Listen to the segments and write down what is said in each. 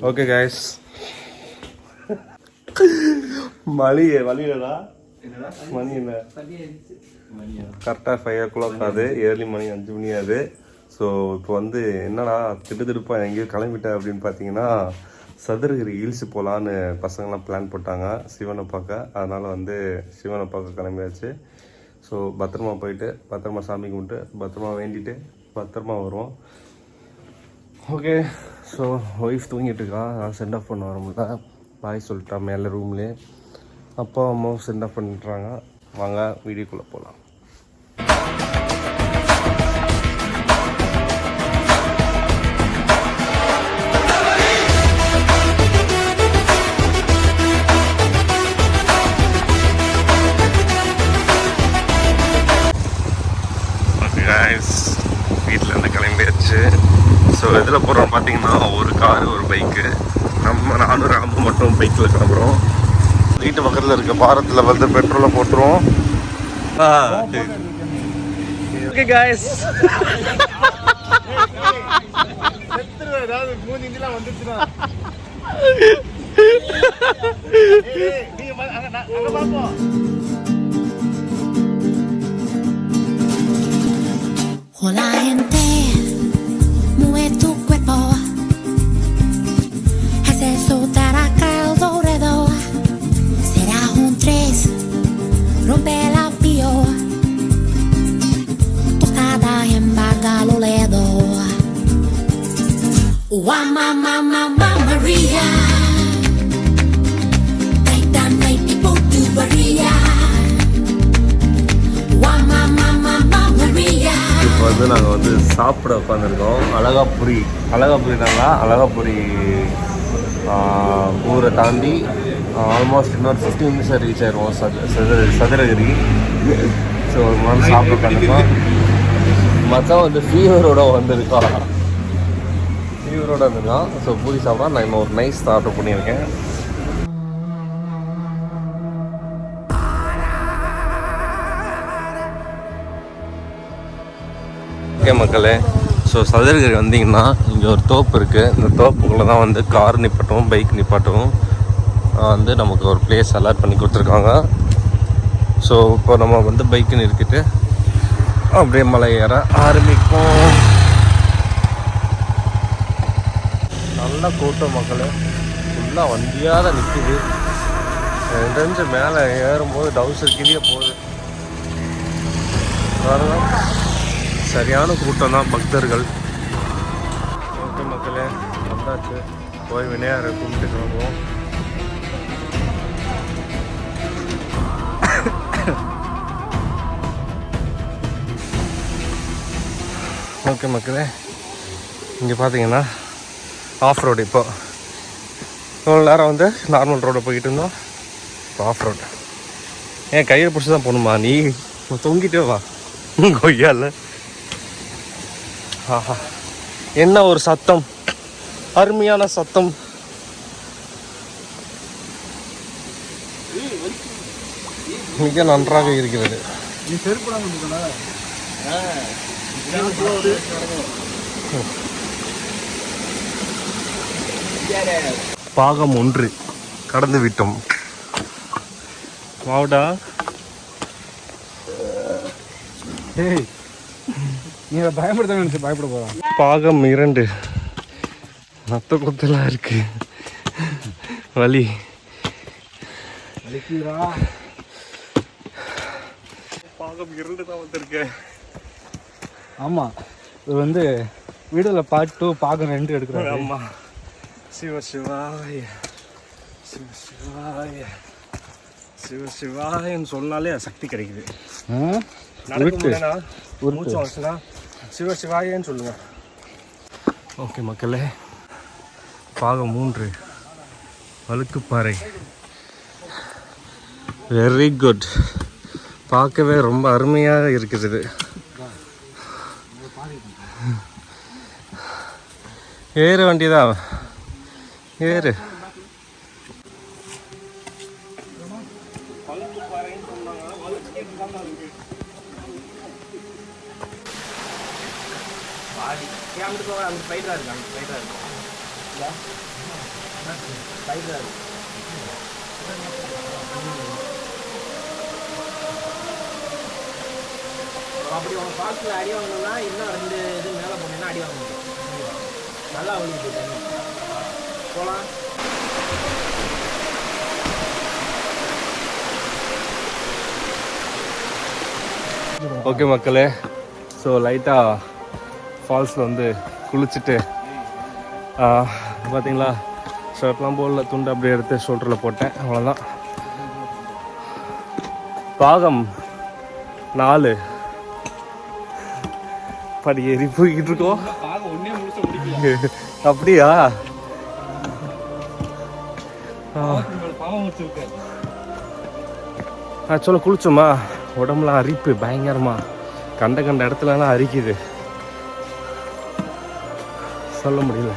Okay guys, வழியிலடா மணி என்ன கரெக்டாக 5 o'clock ஆகுது, ஏர்லி மணி 5 மணி ஆகுது. ஸோ இப்போ வந்து என்னன்னா திடுதிடுப்பாக எங்கேயோ கிளம்பிட்டேன் அப்படின்னு பார்த்தீங்கன்னா, சதுரகிரி ஹில்ஸ் போகலான்னு பசங்களாம் பிளான் போட்டாங்க சிவனை பார்க்க. அதனால் வந்து சிவனை பார்க்க கிளம்பியாச்சு. ஸோ பத்திரமா போயிட்டு பத்திரமா சாமி கும்பிட்டு பத்திரமா வேண்டிட்டு பத்திரமா வருவோம். ஓகே. ஸோ ஒய்ஃப் தூங்கிட்டு இருக்கா, நான் சென்ட் ஆஃப் பண்ண வர முடியல. பாய் சொல்லிட்டா மேலே ரூம்லேயே. அப்பா அம்மாவும் சென்ட் ஆஃப் பண்ணிட்டுறாங்க. வாங்க வீடியோக்குள்ளே போகலாம். வீட்டில் இருந்து கிளம்பியாச்சு. ஸோ இதில் போகிறோம் பார்த்தீங்கன்னா, ஒரு காரு ஒரு பைக்கு. நானும் ராமு மட்டும் பைக்கில் கிளம்புறோம். வீட்டு பக்கத்தில் இருக்க பாரத்தில் வந்து பெட்ரோலை போட்டுருவோம். Okay guys, Hola gente, mueve tu cuerpo, haz eso acá alrededor. Será un 3, rompe la pio, tostada en Bagaloledo. Mamma Maria, night and night people do Maria. Mamma Maria. இப்போ வந்து நாங்கள் வந்து சாப்பிட உட்காந்துருக்கோம். அழகாபுரினாங்களா, அழகாபுரி ஊரை தாண்டி ஆல்மோஸ்ட் இன்னொரு 15 நிமிஷம் ரீச் ஆயிடுவோம் சதுரகிரி. ஸோ ஒரு மாதிரி சாப்பிட உட்காந்துருக்கோம். மச்சான் வந்து ஃபீவரோட வந்திருக்கான். ஸோ பூரி சாப்பிட்றா. நான் இன்னும் ஒரு நைஸ் ஆர்டர் பண்ணியிருக்கேன். ஓகே மக்களே, ஸோ சதுரகிரி வந்தீங்கன்னா இங்கே ஒரு தோப்பு இருக்குது. இந்த தோப்புக்குள்ளே தான் வந்து கார் நிப்பாட்டவும் பைக் நிப்பாட்டவும் வந்து நமக்கு ஒரு பிளேஸ் அலாட் பண்ணி கொடுத்துருக்காங்க. ஸோ இப்போ நம்ம வந்து பைக்கு நிறுத்திட்டு அப்படியே மலை ஏற ஆரம்பிப்போம். நல்ல கூட்டம் மக்களே, ஃபுல்லாக வண்டியாக நிற்கிது. ரெண்டு மேலே ஏறும்போது டவுசர் கிளியே போகுது. சரியான கூட்டம் தான், பக்தர்கள். ஓகே மக்களே, வந்தாச்சு. போய் விநாயகரை கும்பிட்டு கிளம்புவோம். ஓகே மக்களே, இங்கே பார்த்தீங்கன்னா ஆஃப் ரோடு. இப்போ இவ்வளோ நேரம் வந்து நார்மல் ரோடை போய்கிட்டு இருந்தோம். இப்போ ஆஃப் ரோடு. ஏன் கையை பிடிச்சி தான் போகணுமா? நீ தொங்கிட்டே வா கொய்யால. ஆஹா, என்ன ஒரு சத்தம், அருமையான சத்தம். மிக நன்றாக இருக்கிறது. பாகம் 1 கடந்து விட்டோம். வாடா, நீ பயப்படுத்த நினைச்சு பயப்பட போறான். பாகம் 2 நத்த கொத்தலா இருக்கு. வலி பாகம் 2 தான் வந்திருக்கேன். ஆமா, இது வந்து வீடியோல பார்ட் 2 பாகம் 2 எடுக்கிறாங்க. ஆமா. சிவசிவாய சிவசிவாய சிவசிவாயன்னு சொன்னாலே சக்தி கிடைக்குது. சிவசிவாயன்னு சொல்லுங்க. ஓகே மக்களே, பாகம் 3 வழுக்குப்பாறை. Very good. பார்க்கவே ரொம்ப அருமையாக இருக்குது. ஏறு வண்டிதான், ஏறு. அப்படி உங்க பாக்ஸில் அடி வாங்கணும்னா இன்னும் 2 இது மேலே போனீங்கன்னா அடி வாங்க முடியும். நல்லா ஒழிக்குது தண்ணி. போகலாம். ஓகே மக்களே, ஸோ லைட்டாக ஃபால்ஸில் வந்து குளிச்சுட்டு பார்த்தீங்களா, ஷர்ட்லாம் போடல, துண்டு அப்படியே எடுத்து ஷோல்டரில் போட்டேன், அவ்வளோதான். பாகம் 4 படி ஏறி போய்கிட்டு இருக்கோம். அப்படியா? சொல்ல குளிச்சோமா, உடம்புலாம் அரிப்பு பயங்கரமா, கண்ட இடத்துலலாம் அரிக்குது, சொல்ல முடியல.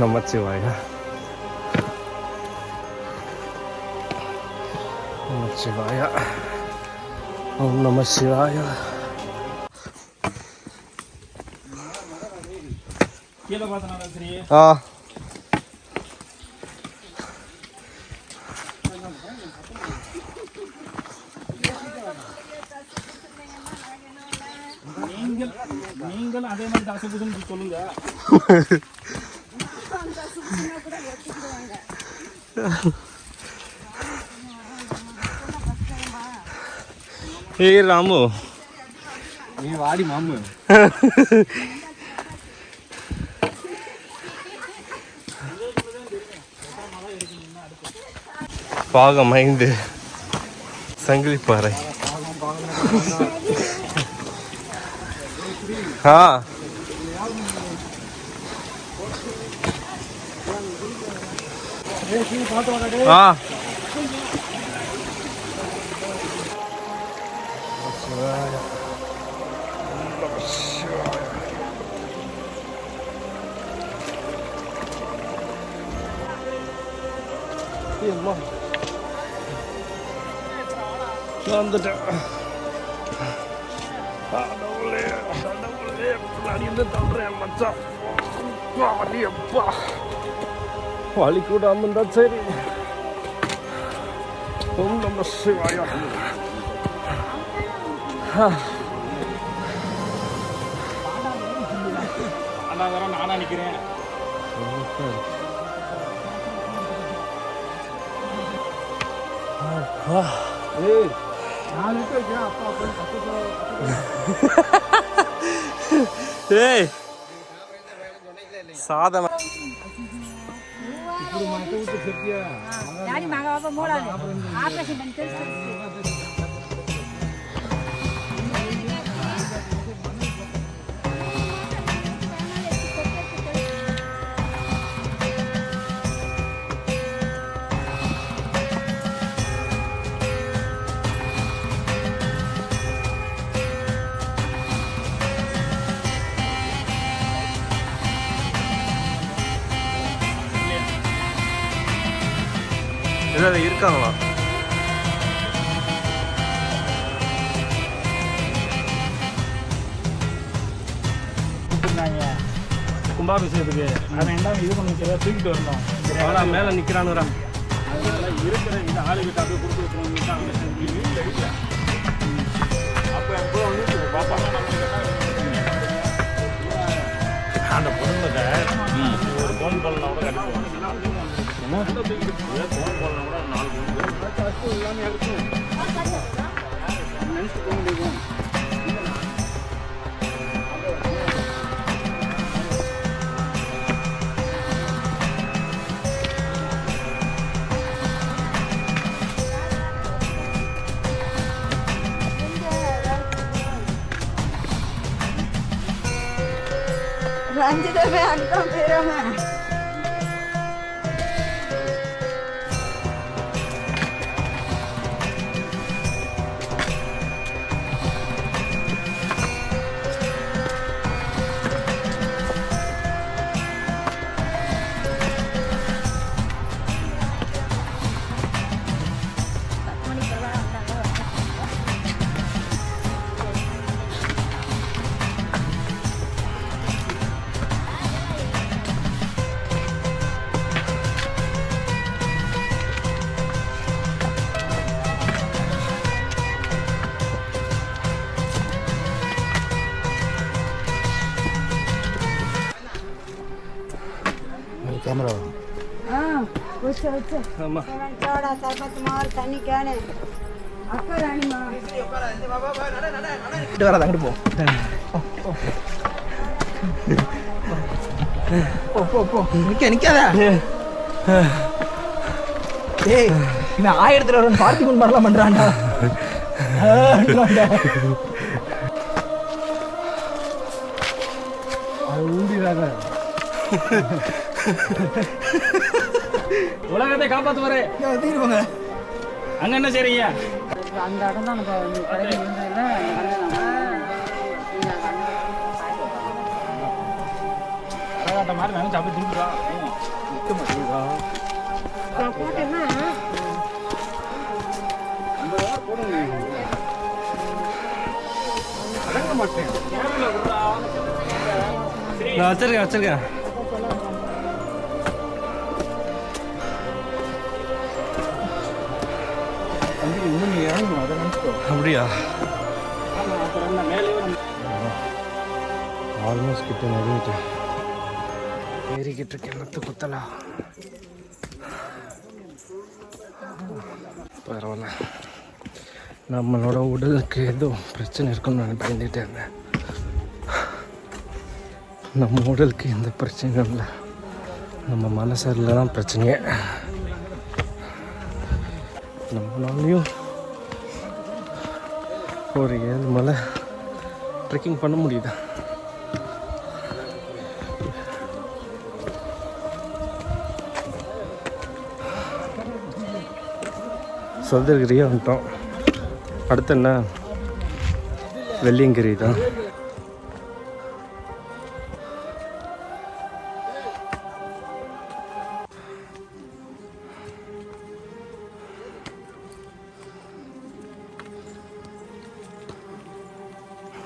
நமச்சிவாயா, நமச்சிவாயா, ஓம் நம சிவாயா. கீழே பார்த்தனால சரி. நீங்கள் அதே மாதிரி அசுகுதுன்னு சொல்லுங்க. ஏய் ராமு, நீ வாடி மாமு. பாகம் 5 சங்கிலிப்பாறை. வந்துட்டேன். வலி கூடாம இருந்தா சரி. ஓம் நம சிவாயா. நானா நிக்கிறேன். சாதம் இதில் இருக்காங்களா? கும்பாபிஷேகத்துக்கு அவன் என்ன இது பண்ணி தூக்கிட்டு வரணும். அவ்வளோ மேலே நிற்கிறானுரா. இருக்கிற இது ஆளு கிட்ட அப்படியே கொடுத்து வச்சுருவாங்க. அப்போ எப்போ வந்து பாப்பாங்க அந்த பொண்ணுங்க ஒரு போன் பண்ணலாம் கூட கிடைக்கும். என்ன போன் பண்ணலாம் கூட 4 பொண்ணு எல்லாமே இருக்கும். நினைச்சு போக முடியும். ரஞ்சிதமே அர்த்தம் பேரமா கேமரா ஆமாம் சோடா சர்பத் மாவு தண்ணி கேனு அக்கா ராணிமா வராது அங்கிட்டு போ நிக்காத டேய் இவன் 1000 ரூபாய் பார்ட்டி கொண்டு வரலாம் பண்றான்டா அது ஊண்டிடாத உலகத்தை காப்பாத்து வரே தீருவாங்க அங்க என்ன செய்றீங்க அந்த இடம் தான் நம்ம கடையில் இருந்ததில்ல கரகாட்ட மாதிரி நினைச்சு அப்படி திங்குறா நிற்க மாட்டேங்குதா போட்டேன்னா அடங்க மாட்டேன் நான் வச்சிருக்கேன் இன்னும் நீ இறங்கணும் அதை நினச்சிக்கோ அப்படியா ஆல்மோஸ்ட் கிட்ட நெருங்கிட்டேன் ஏறிக்கிட்டு இருக்கேன் என்னத்து குத்தலாம் பரவாயில்ல நம்மளோட உடலுக்கு எதுவும் பிரச்சனை இருக்குன்னு நான் பயந்துகிட்டே இருந்தேன் நம்ம உடலுக்கு எந்த பிரச்சனையும் இல்லை நம்ம மனசில் தான் பிரச்சனையே நம்மளாலையும் ஒரு 7 மலை ட்ரெக்கிங் பண்ண முடியுதா சதுரகிரியே வந்துட்டோம் அடுத்து என்ன வெள்ளியங்கிரி தான்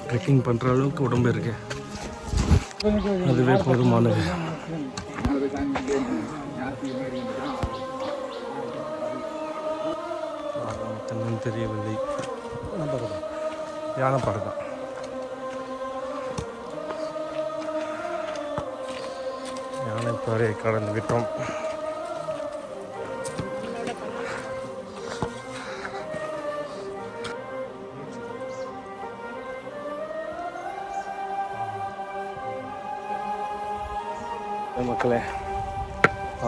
ட்ரெக்கிங் பண்ணுற அளவுக்கு உடம்பு இருக்கு அதுவே போதுமானது தெரியவில்லை யானை படம் யானை பாறை கடந்து விட்டோம் மக்களே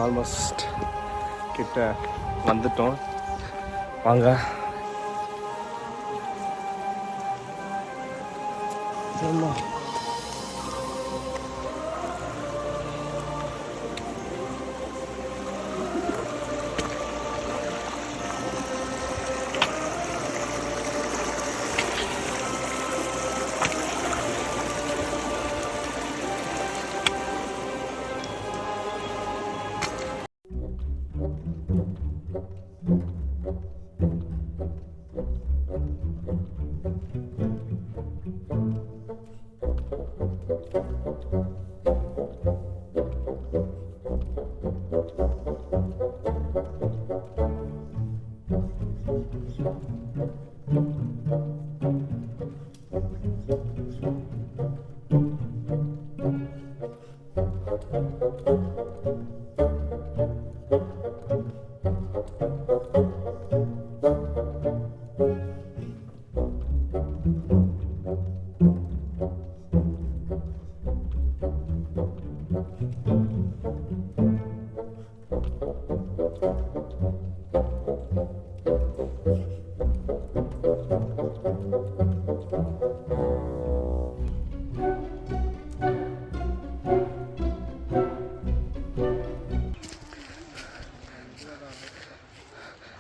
ஆல்மோஸ்ட் கிட்ட வந்துட்டோம் வாங்க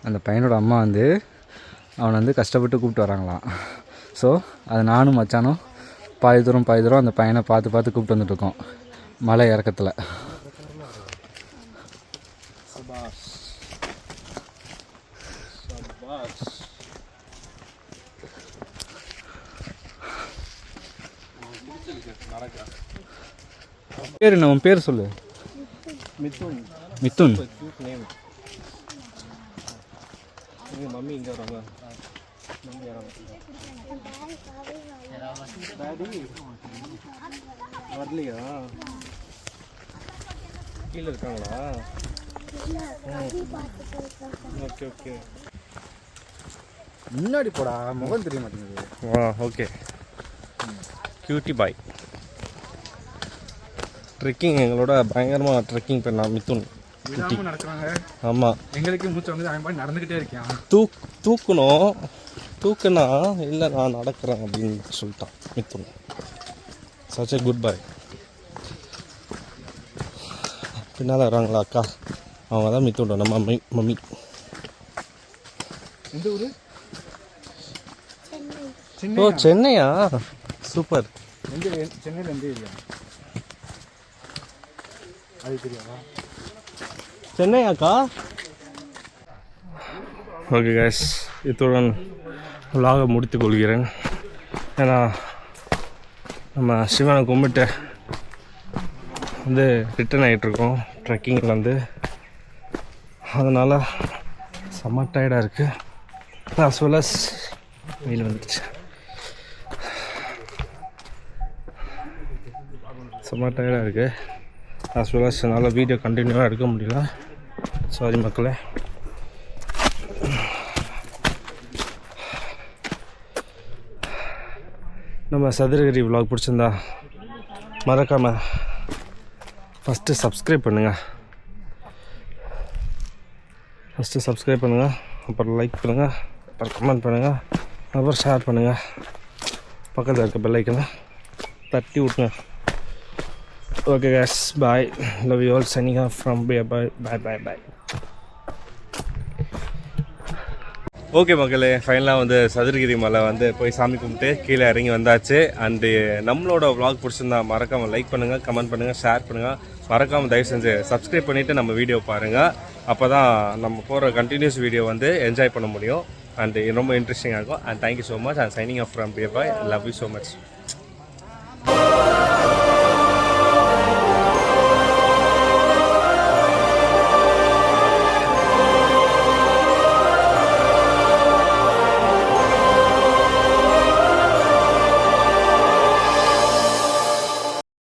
அந்த பையனோட அம்மா வந்து அவனை வந்து கஷ்டப்பட்டு கூப்பிட்டு வராங்களாம். ஸோ அது நானும் மச்சானும் பாதி தூரம் அந்த பையனை பார்த்து கூப்பிட்டு வந்துட்டுருக்கோம் மலை இறக்கத்தில். பேர் என்ன? உன் பேர் சொல்லு. மிதுன். மிதுன். மம்மி இங்கே வராங்க. வரலையா? கீழே இருக்காங்களா? Okay okay. முன்னாடி போடா, முகம் தெரிய மாட்டேங்குது. ஓகே. கியூட்டி பாய். ட்ரெக்கிங் எங்களோட பயங்கரமாக ட்ரெக்கிங் பண்ணலாம் மித்துன். நடக்கிறாங்க. ஆமாம், எங்களுக்கு மூச்சு வந்து அவன் பாட்டு நடந்துக்கிட்டே இருக்கான். தூக்கணும். தூக்குனா இல்லை நான் நடக்கிறேன் அப்படின்னு சொல்லிட்டான் மித்துன். சச் குட் பாய். பின்னால் வராங்களா அக்கா? அவங்க தான் மித்துன் நம்ம மம்மி. எந்த ஊர்? ஓ சென்னையா? சூப்பர். சென்னையில் எந்த ஏரியா அது தெரியாதா? சென்னையாக்கா? ஓகே கேஸ், இத்துடன் விலாகை முடித்து கொள்கிறேன். ஏன்னா நம்ம சிவனை கும்பிட்டு வந்து ரிட்டர்ன் ஆகிட்ருக்கோம் ட்ரெக்கிங்லேருந்து. அதனால் செம்ம டயர்டாக இருக்குது. as well as வெயில் வந்துடுச்சு. செம்ம டயர்டாக இருக்குது. as well as என்னால் வீடியோ கண்டினியூவாக எடுக்க முடியல. சாரி மக்களே. நம்ம சதுரகிரி vlog பிடிச்சிருந்தா மறக்காமல் ஃபஸ்ட்டு சப்ஸ்கிரைப் பண்ணுங்கள். அப்புறம் லைக் பண்ணுங்கள், அப்புறம் கமெண்ட் பண்ணுங்கள், அப்புறம் ஷேர் பண்ணுங்கள். பக்கத்தில் இருக்க பெல் ஐக்கனை தட்டி விட்டுங்க. Okay guys, bye. Love you all. Signing off from bye. Okay மக்களே, ஃபைனலாக வந்து சதுரகிரி மலை வந்து போய் சாமி கும்பிட்டு கீழே இறங்கி வந்தாச்சு. அண்டு நம்மளோட vlog பிடிச்சிருந்தா மறக்காமல் லைக் பண்ணுங்கள், கமெண்ட் பண்ணுங்கள், ஷேர் பண்ணுங்கள். மறக்காமல் தயவு செஞ்சு சப்ஸ்கிரைப் பண்ணிவிட்டு நம்ம வீடியோ பாருங்கள். அப்போ தான் நம்ம போகிற கண்டினியூஸ் வீடியோ வந்து என்ஜாய் பண்ண முடியும். அண்டு ரொம்ப இன்ட்ரெஸ்டிங்காக இருக்கும். And thank you so much. And signing off from bye. Love you so much.